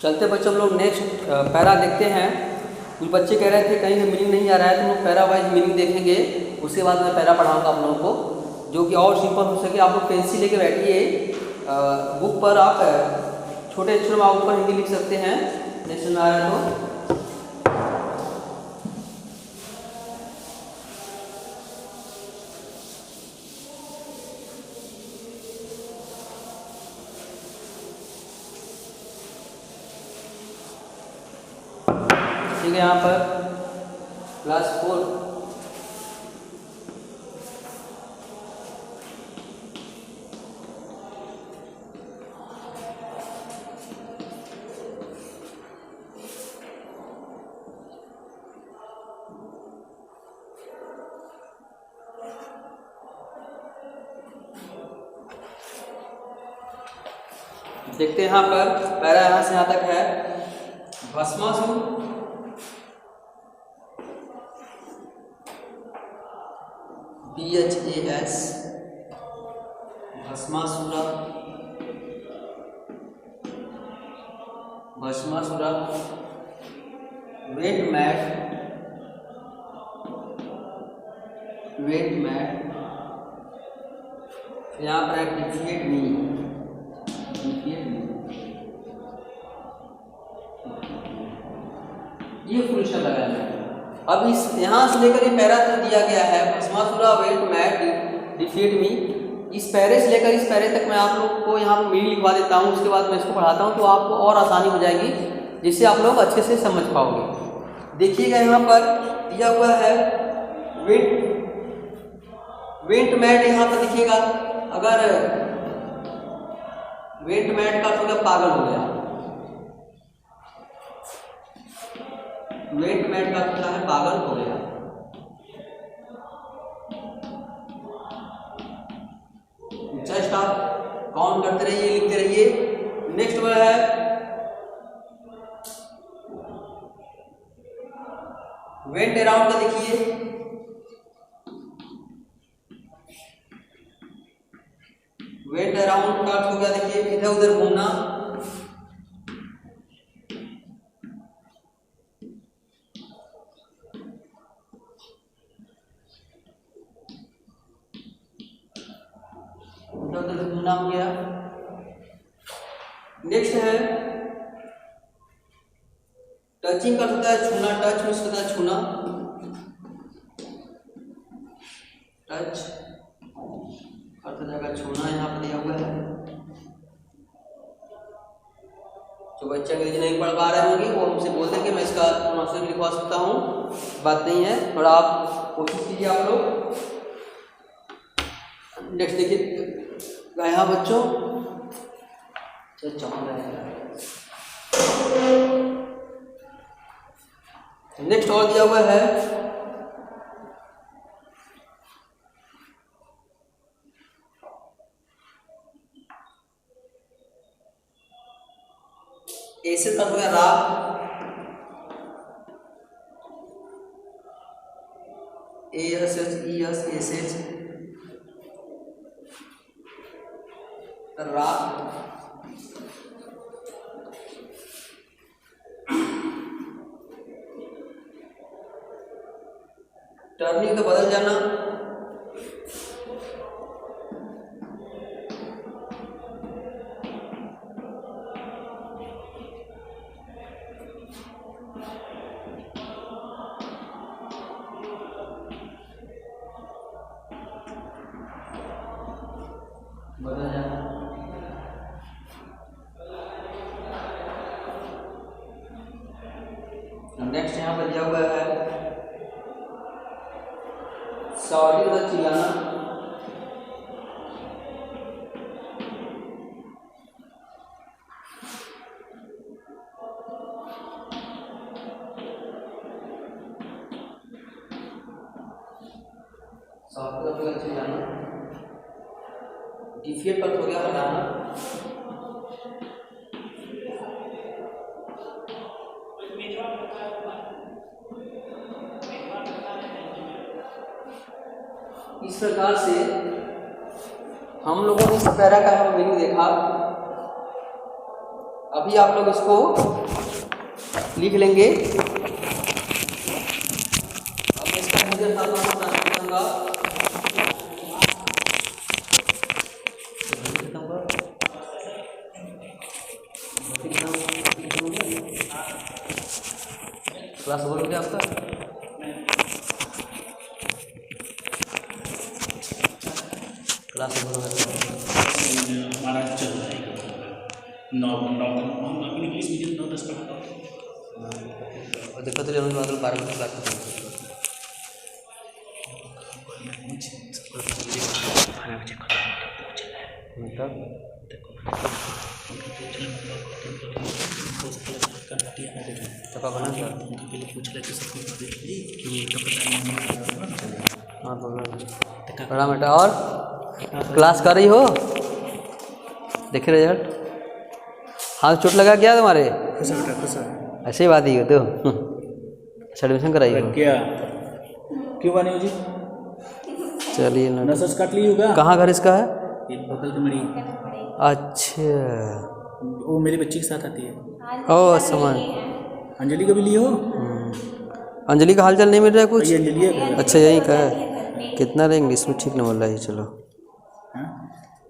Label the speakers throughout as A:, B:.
A: चलते बच्चों हम लोग नेक्स्ट पैरा देखते हैं। कुछ बच्चे कह रहे थे कहीं से मीनिंग नहीं आ रहा है, तो हम लोग पैरा वाइज मीनिंग देखेंगे। उसके बाद मैं पैरा पढ़ाऊँगा आप लोगों को, जो कि और सिंपल हो सके। आप लोग पेंसिल लेके बैठिए, बुक पर आप छोटे अक्षर में आप ऊपर हिंदी लिख सकते हैं, नहीं समझ आ रहा है तो। ठीक है, यहाँ पर क्लास 4 देखते हैं। यहाँ पर पैरा यहाँ से यहाँ तक है। Bhasmasur, BHAS, Bhasmasura, Bhasmasura, went mad, went mad. यहाँ पर है डिफिएट मी, डिफिएट मी, ये फुल स्टॉप लगाना है। अब इस यहाँ से लेकर ये पैरा तक दिया गया है, भस्मासुरा, वेट मैट, डिफीट मी। इस पैरे से लेकर इस पैरे तक मैं आप लोग को यहाँ पर मीनिंग लिखवा देता हूँ, उसके बाद मैं इसको पढ़ाता हूँ, तो आपको और आसानी हो जाएगी, जिससे आप लोग अच्छे से समझ पाओगे। देखिएगा यहाँ पर दिया हुआ है वेट मैट। यहाँ पर देखिएगा, अगर वेट मैट का तो पागल हो गया, वेट मैट का मतलब है पागल हो गया। जस्ट आप काउंट करते रहिए, लिखते रहिए। नेक्स्ट वर्ड है वेंट अराउंड का। देखिए वेंट अराउंड का अर्थ हो गया, देखिए इधर उधर घूमना। घूमना हो गया। नेक्स्ट है टचिंग का होता है छूना, टच मीन्स होता है छूना, टच अर्थ हो जाएगा छूना। यहाँ पर दिया हुआ है। जो बच्चे अंग्रेजी नहीं पढ़ पा रहे होंगे वो हमसे बोल देंगे, मैं इसका प्रोनाउंसिएशन लिखवा सकता हूँ, बात नहीं है, थोड़ा आप कोशिश कीजिए आप लोग। नेक्स्ट देखिए यहाँ बच्चों नेक्स्ट और दिया हुआ है ऐसे तक हो गया राग, ASH राग। टर्निंग का बदल जाना, बदल जाना। नेक्स्ट यहाँ पर दिया हुआ है सॉरी का चिल्लाना, सॉरी का चिल्लाना। डिफिएट पर हो गया हटाना, इस प्रकार से हम लोगों ने इस पैरा का मीनिंग देखा। अभी आप लोग इसको लिख लेंगे। अब मैं इसका रीजन बताऊंगा। क्लास ओवर हो गया आपका? क्लास ओवर हो गया
B: हमारा चल रहा है 9 हम इंग्लिश मीडियम 9-10 पढ़ाता हूँ।
A: और दिक्कत तो मतलब 12 बजे क्लास खत्म। हाँ बड़ा बेटा। और क्लास कर रही हो? देखे रिजल्ट? हाथ चोट लगा क्या तुम्हारे? ऐसे ही बात ही हो तो एडमिशन कराई हो
B: क्या? क्यों बनी हो जी?
A: चलिए
B: नसस काट ली होगा।
A: कहाँ घर इसका है?
B: बगल की मड़ी।
A: अच्छा
B: वो मेरी बच्ची के साथ आती है।
A: ओ समझ।
B: अंजलि का भी लिए हो?
A: अंजलि का हालचाल नहीं मिल रहा है कुछ?
B: ये अंजलि है।
A: अच्छा यही का है। कितना रहे इंग्लिश में ठीक नहीं बोल रहा है। चलो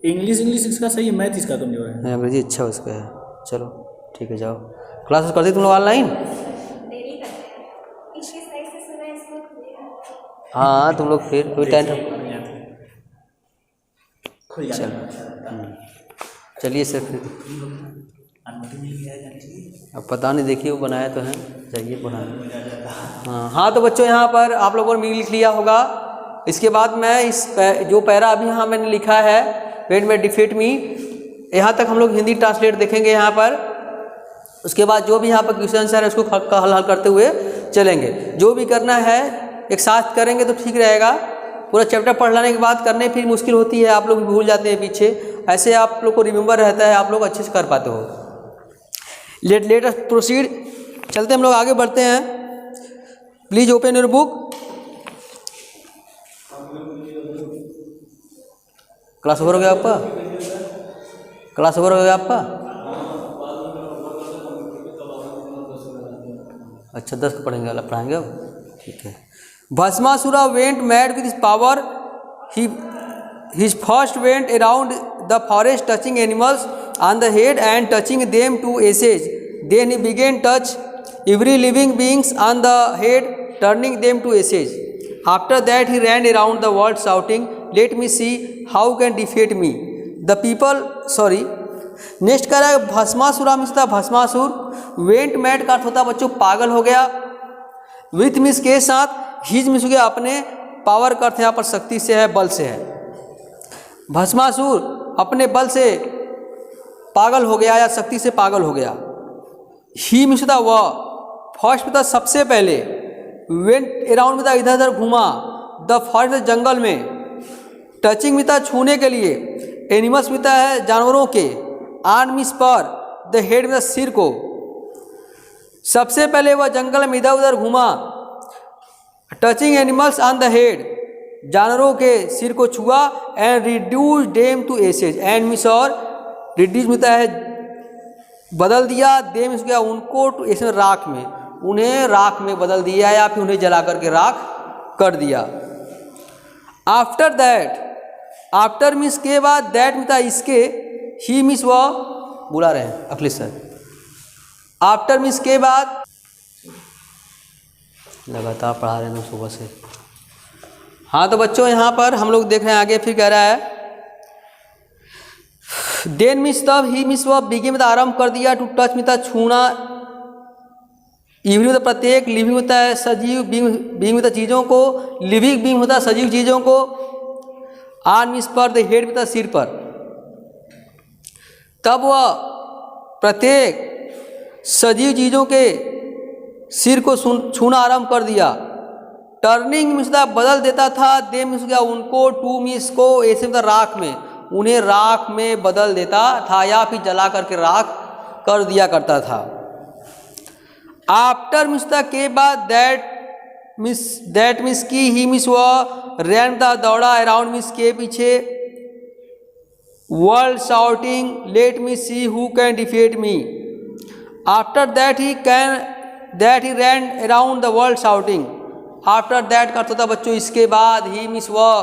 B: इंग्लिश इसका सही है, मैथ इसका कमजोर है।
A: अंग्रेजी अच्छा उसका है। चलो ठीक है जाओ। क्लासेस करती तुम लोग ऑनलाइन? हाँ तुम लोग फिर कोई टाइम चलिए सर फिर अब पता नहीं, देखिए वो बनाया तो है, चाहिए बनाना। हाँ तो बच्चों यहाँ पर आप लोगों ने मीनिंग लिख लिया होगा। इसके बाद मैं इस जो पैरा अभी यहाँ मैंने लिखा है वेट में डिफीट मी, यहाँ तक हम लोग हिंदी ट्रांसलेट देखेंगे यहाँ पर। उसके बाद जो भी यहाँ पर क्वेश्चन है उसको हल करते हुए चलेंगे। जो भी करना है एक साथ करेंगे तो ठीक रहेगा। पूरा चैप्टर पढ़ लेने के बाद करने फिर मुश्किल होती है, आप लोग भी भूल जाते हैं पीछे। ऐसे आप लोग को रिमेंबर रहता है, आप लोग अच्छे से कर पाते हो। Let us proceed. चलते हम लोग आगे बढ़ते हैं। Please open your book. Class over हो गया आपका? क्लास ओवर हो गया आपका? अच्छा 10 को पढ़ेंगे, अलग पढ़ाएंगे अब, ठीक है। Bhasmasura went mad with his power. His first went around the forest touching animals on the head and touching them to ashes. Then he began touch every living beings on the head, turning them to ashes. After that he ran around the world shouting, "Let me see how can defeat me." The people, next कह रहा है भस्मासुरा miss था Bhasmasur. Went mad का अर्थ होता है बच्चों पागल हो गया। विथ मिस के साथ, हिज मिस हो गया अपने, पावर का अर्थ यहाँ पर शक्ति से है, बल से है। भस्मासुर अपने बल से पागल हो गया या शक्ति से पागल हो गया। ही मिश्रा वह, फर्स्ट में था सबसे पहले, वेंट अराउंड में था इधर उधर घूमा, द फॉरेस्ट जंगल में, टचिंग में था छूने के लिए, एनिमल्स में था है जानवरों के, आन मिस पर, द हेड में था सिर को। सबसे पहले वह जंगल में इधर उधर घूमा, touching animals on the head, जानवरों के सिर को छुआ, and reduce them to ashes, and means और रिड्यूस मिलता है बदल दिया, दे मिस गया उनको टू एसेज राख में, उन्हें राख में बदल दिया या फिर उन्हें जला करके राख कर दिया। आफ्टर दैट, आफ्टर मिस के बाद, दैट मिलता है इसके, ही मिस वह बुला रहे हैं अखिलेश सर। आफ्टर मिस के बाद, लगातार पढ़ा रहे हैं सुबह से। हाँ तो बच्चों यहाँ पर हम लोग देख रहे हैं आगे, फिर कह रहा है देन मिस तब, ही मिस वह, बिगिन में आरंभ कर दिया, टू टच में था छूना, इवनिंग में प्रत्येक, लिविंग होता है सजीव, बीइंग होता चीज़ों को, लिविंग बीइंग होता है सजीव चीज़ों को, आन मिस पर, द हेड में था सिर पर। तब वह प्रत्येक सजीव चीज़ों के सिर को छूना आरंभ कर दिया। टर्निंग मिस बदल देता था, दे मिस गया उनको, टू मिस को, ऐसे मतलब राख में, उन्हें राख में बदल देता था या फिर जला करके राख कर दिया करता था। आफ्टर मिस के बाद, दैट मिस की, ही मिस वह, रैन था दौड़ा, अराउंड मिस के पीछे, world shouting, let me see who can defeat me, after that he ran around the world shouting. After that का अर्थ होता है बच्चों इसके बाद, ही मीन्स वह,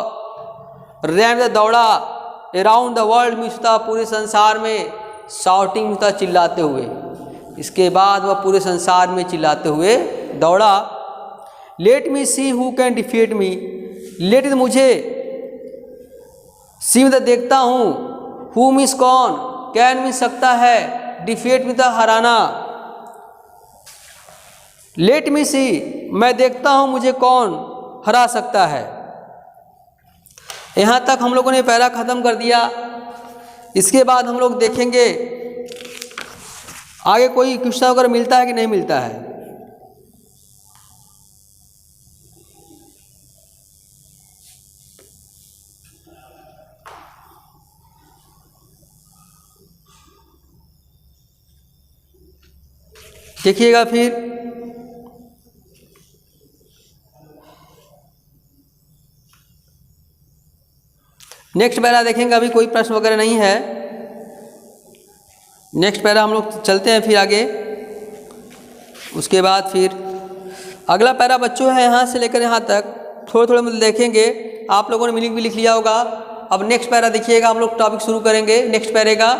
A: रैन दौड़ा, अराउंड द वर्ल्ड मीन्स होता पूरे संसार में, शाउटिंग होता चिल्लाते हुए। इसके बाद वह पूरे संसार में चिल्लाते हुए दौड़ा। Let me see who can defeat me. Let मुझे, सी में देखता हूँ, हु मीन्स कौन, कैन मीन्स सकता है, डिफीट मीन्स हराना। लेट मी सी, मैं देखता हूँ मुझे कौन हरा सकता है। यहाँ तक हम लोगों ने पैरा ख़त्म कर दिया। इसके बाद हम लोग देखेंगे आगे कोई क्वेश्चन अगर मिलता है कि नहीं मिलता है। देखिएगा फिर नेक्स्ट पैरा देखेंगे। अभी कोई प्रश्न वगैरह नहीं है। नेक्स्ट पैरा हम लोग चलते हैं फिर आगे। उसके बाद फिर अगला पैरा बच्चों है यहाँ से लेकर यहाँ तक थोड़े थोड़े मतलब देखेंगे। आप लोगों ने मीनिंग भी लिख लिया होगा। अब नेक्स्ट पैरा देखिएगा, हम लोग टॉपिक शुरू करेंगे नेक्स्ट पैरे का।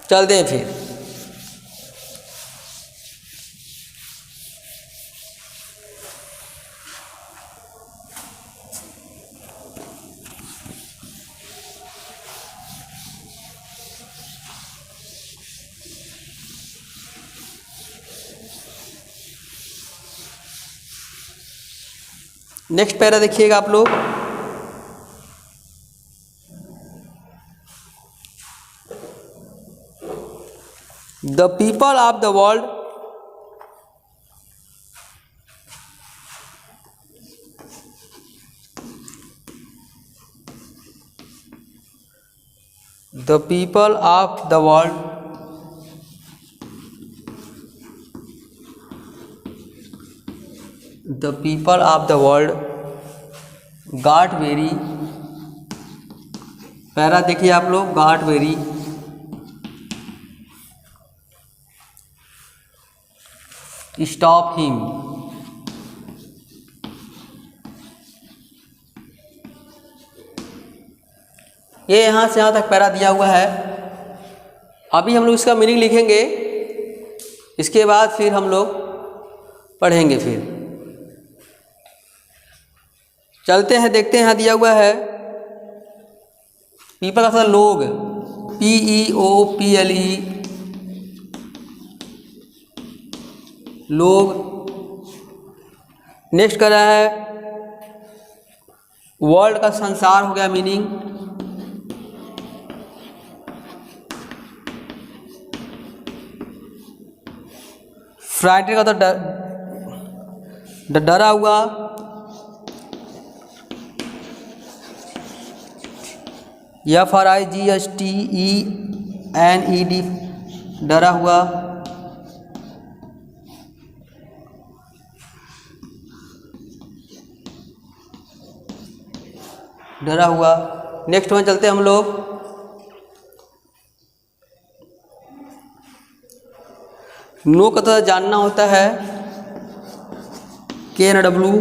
A: चलते हैं फिर। नेक्स्ट पैरा देखिएगा आप लोग। The people of the world, the people of the world the people of the world got very, para देखिए आप लोग, got very stop him। ये यहाँ से यहाँ तक पैरा दिया हुआ है। अभी हम लोग इसका मीनिंग लिखेंगे, इसके बाद फिर हम लोग पढ़ेंगे। फिर चलते हैं, देखते हैं। यहाँ दिया हुआ है पीपल का मतलब लोग, PEOPLE, लोग। नेक्स्ट कर रहा है वर्ल्ड का संसार हो गया मीनिंग। फ्राइटेड का तो डरा हुआ। FRIGSTENED, डरा हुआ। डरा हुआ। नेक्स्ट वन चलते हैं हम लोग। नो का तो जानना होता है, KNW।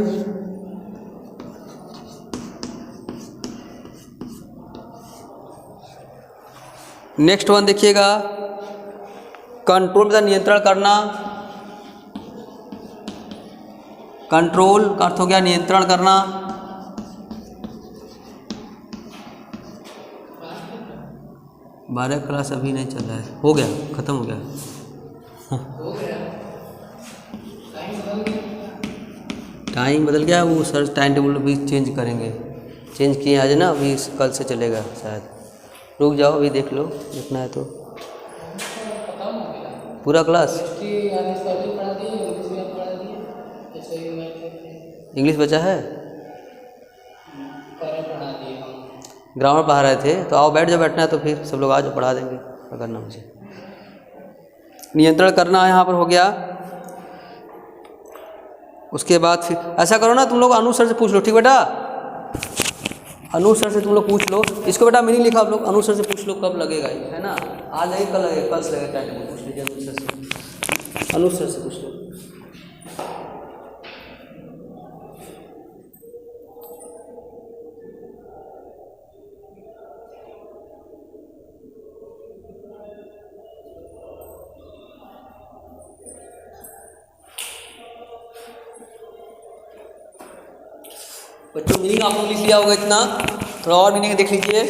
A: नेक्स्ट वन देखिएगा, कंट्रोल का नियंत्रण करना। कंट्रोल का अर्थ हो गया नियंत्रण करना। बारह क्लास अभी नहीं चल रहा है, हो गया, ख़त्म हो गया। टाइम बदल गया, वो सर टाइम टेबल भी चेंज करेंगे। चेंज किए आज ना, अभी कल से चलेगा शायद। रुक जाओ, अभी देख लो, देखना है तो। पूरा क्लास इंग्लिश बचा है, ग्रामर पढ़ा रहे थे। तो आओ बैठ जाओ, बैठना है तो फिर सब लोग आ जाओ, पढ़ा देंगे अगर ना मुझे। नियंत्रण करना यहाँ पर हो गया। उसके बाद फिर ऐसा करो ना, तुम लोग अनु सर से पूछ लो, ठीक बेटा? अनुसर से तुम लोग पूछ लो, इसको बेटा मीनिंग लिखा आप लोग, अनुसर से पूछ लो कब लगेगा ये, है ना, आज लगेगा कल लगेगा, कल से लगेगा, टाइम में पूछ लीजिए अनुसर से पूछ लो। बच्चों मीनिंग आप लोग लिख लिया होगा इतना, थोड़ा और मीनिंग देख लीजिए।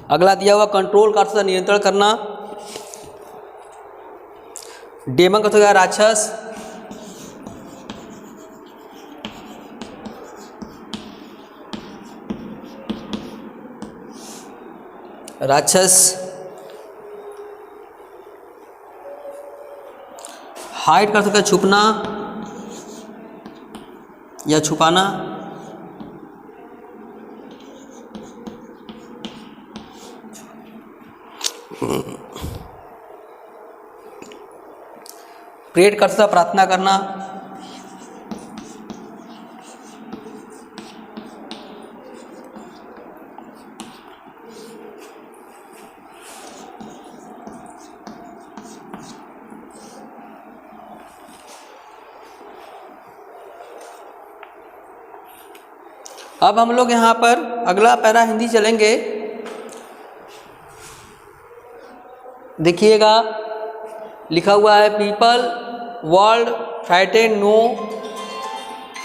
A: अगला दिया हुआ कंट्रोल का अर्थ होता है नियंत्रण करना, डेमन का अर्थ होगा राक्षस, राक्षस, हाइड कर सकता है छुपना या छुपाना, प्रेयर कर सकता है प्रार्थना करना, अब हम लोग यहाँ पर अगला पैरा हिंदी चलेंगे। देखिएगा लिखा हुआ है people world frighten no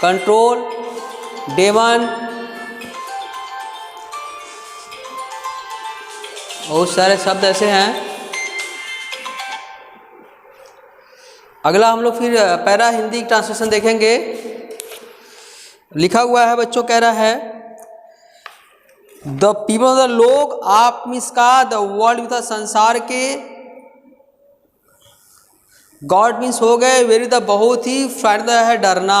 A: control demon, बहुत सारे शब्द ऐसे हैं। अगला हम लोग फिर पैरा हिंदी ट्रांसलेशन देखेंगे। लिखा हुआ है बच्चों, कह रहा है द पीपल द लोग आप मीन्स का द वर्ल्ड मीन्स संसार के, गॉड मीन्स हो गए वेरी द बहुत ही, फ्राइट है डरना,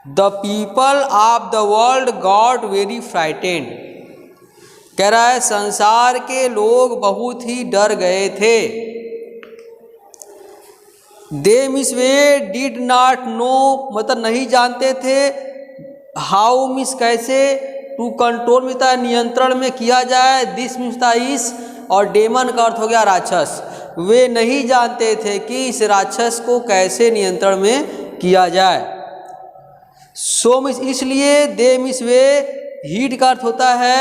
A: the people of the world God very frightened, कह रहा है संसार के लोग बहुत ही डर गए थे। They miss way did not know मतलब नहीं जानते थे, हाउ मिस कैसे, टू कंट्रोल मिलता है नियंत्रण में किया जाए, दिस मिलता इस, और डेमन का अर्थ हो गया राक्षस। वे नहीं जानते थे कि इस राक्षस को कैसे नियंत्रण में किया जाए। सो मिस इसलिए, दे मिस वे, हीड का अर्थ होता है,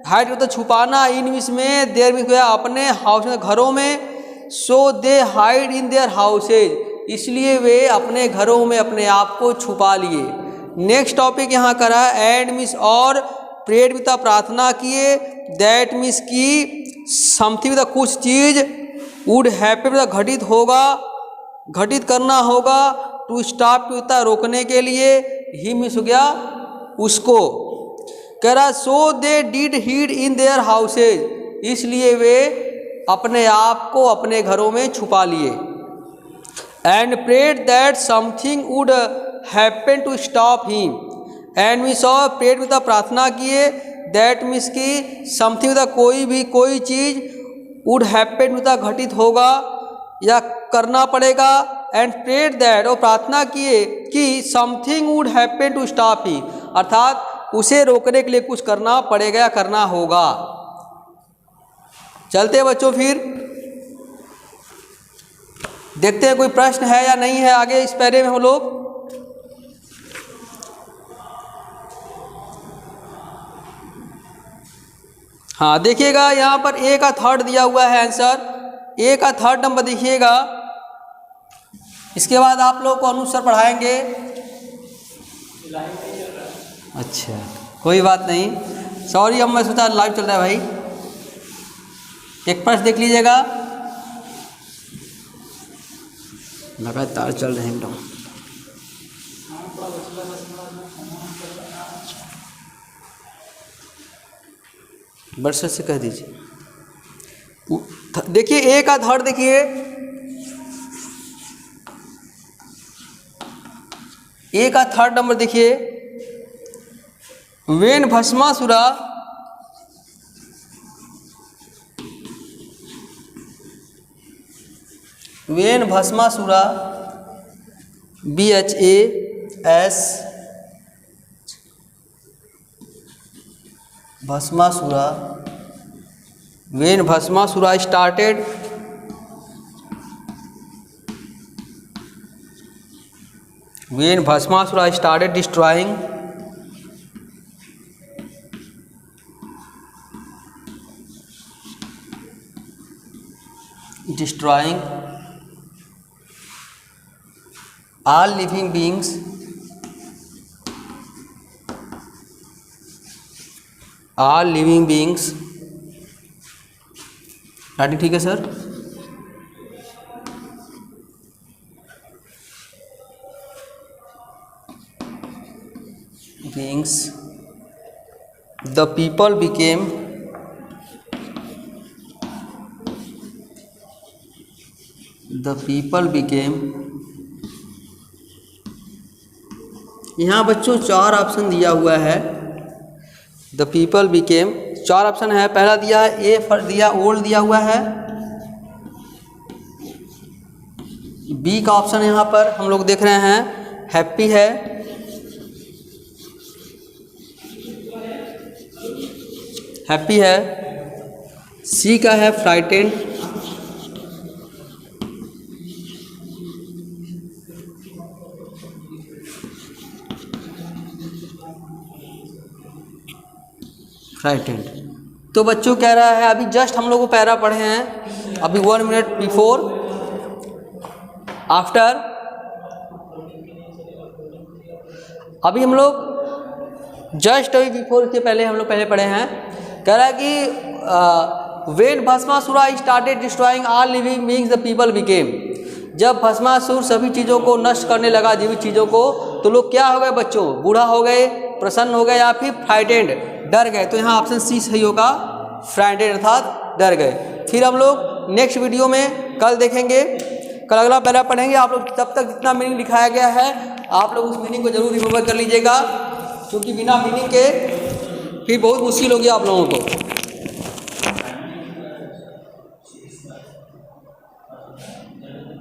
A: हाइड होता है छुपाना, इन मिस में, देर मिस अपने, हाउस में घरों में, सो दे हाइड इन देयर हाउसेज, इसलिए वे अपने घरों में अपने आप को छुपा लिए। नेक्स्ट टॉपिक यहाँ करा एंड मिस और, प्रेड विद प्रार्थना किए, दैट मिस की, समथिंग विद कुछ चीज, वुड हैपन विद घटित होगा, घटित करना होगा, टू स्टॉप विद रोकने के लिए, ही मिस हो गया उसको, कह रहा so they did hide in their houses, इसलिए वे अपने आप को अपने घरों में छुपा लिए। And prayed that something would happen to stop him, and means और प्रेड में प्रार्थना किए, दैट मिस की समथिंग कोई चीज़, वुड हैपन में घटित होगा या करना पड़ेगा, एंड प्रेड दैट और प्रार्थना किए कि something would happen to stop he, अर्थात उसे रोकने के लिए कुछ करना पड़ेगा या करना होगा। चलते हैं बच्चों, फिर देखते हैं कोई प्रश्न है या नहीं है आगे इस पैरे में हम लोग। हाँ देखिएगा यहाँ पर ए का थर्ड दिया हुआ है आंसर, ए का थर्ड नंबर देखिएगा। इसके बाद आप लोग को अनुसार पढ़ाएंगे। अच्छा कोई बात नहीं, सॉरी, अब मैं सोचा लाइव चल रहा है भाई। एक प्रश्न देख लीजिएगा, लगातार चल रहे हैं एकदम। वर्षा से कह दीजिए। देखिए ए का थर्ड देखिए, ए का थर्ड नंबर देखिए, When Bhasmasura when Bhasmasura started destroying all living beings, writing ठीक है sir. beings, the people became यहाँ बच्चों 4 ऑप्शन दिया हुआ है। द पीपल बिकेम 4 ऑप्शन है। पहला दिया है ए फॉर दिया ओल्ड दिया हुआ है। बी का ऑप्शन यहाँ पर हम लोग देख रहे हैं हैप्पी है। सी का है फ्राइटेंड। तो बच्चों कह रहा है अभी जस्ट हम लोग को पैरा पढ़े हैं अभी 1 मिनट बिफोर आफ्टर। अभी हम लोग जस्ट अभी बिफोर के पहले हम लोग पढ़े हैं। कह रहा है कि when Bhasmasura started destroying all living beings the people became, जब भस्मासुर सभी चीज़ों को नष्ट करने लगा, जीवित चीज़ों को, तो लोग क्या हो गए बच्चों? बूढ़ा हो गए, प्रसन्न हो गए या फिर फ्राइटेंड, डर गए। तो यहाँ ऑप्शन सी सही होगा, फ्राइटेंड अर्थात डर गए। फिर हम लोग नेक्स्ट वीडियो में कल देखेंगे, कल अगला पैरा पढ़ेंगे। आप लोग तब तक जितना मीनिंग लिखाया गया है आप लोग उस मीनिंग को जरूर रिमेंबर कर लीजिएगा, क्योंकि बिना मीनिंग के फिर बहुत मुश्किल होगी आप लोगों को।